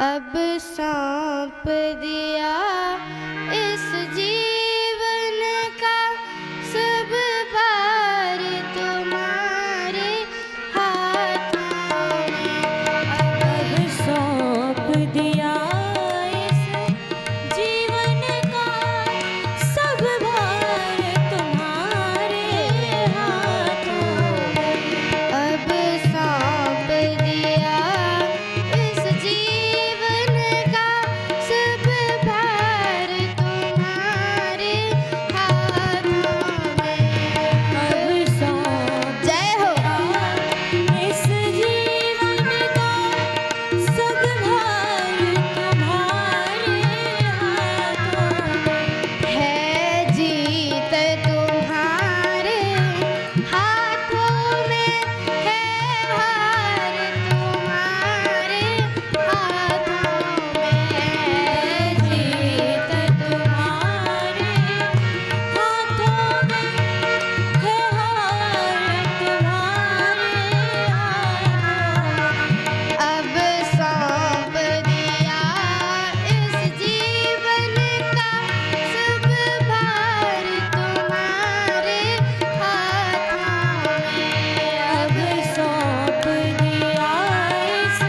अब सौंप दिया इस जीवन का सब भार तुम्हारे हाथों में। अब सौंप दिया इस जीवन का सब भार तुम्हारे हाथों में। अब सौंप दिया इस जीवन का सब भार तुम्हारे हाथों में। अब सौंप जय हो। इस जीवन का सब भार तुम्हारे हाथों में। है जीत तुम्हारे हाथों में, है हार तुम्हारे हाथों में। है जीत तुम्हारे हाथों में, है हार तुम्हारे हाथों में। अब सौंप दिया इस जीवन का सब भार तुम्हारे हाथों में। अब सौंप दिया इस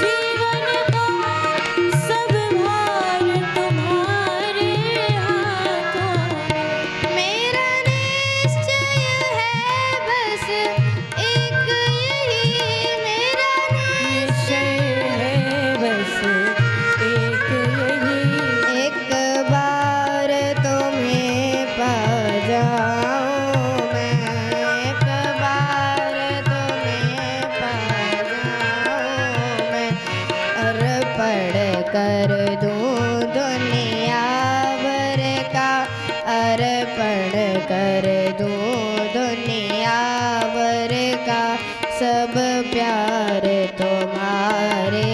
जीवन का सब भार तुम्हारे हाथों में। मेरा निश्चय है बस एक यही, मेरा निश्चय है बस एक यही, एक बार तुम्हें पा जाऊं मैं, एक बार तुम्हें पा जाऊं मैं। अर्पण कर दूं दुनिया भर का, अर्पण कर दूं दुनिया भर का सब प्यार तुम्हारे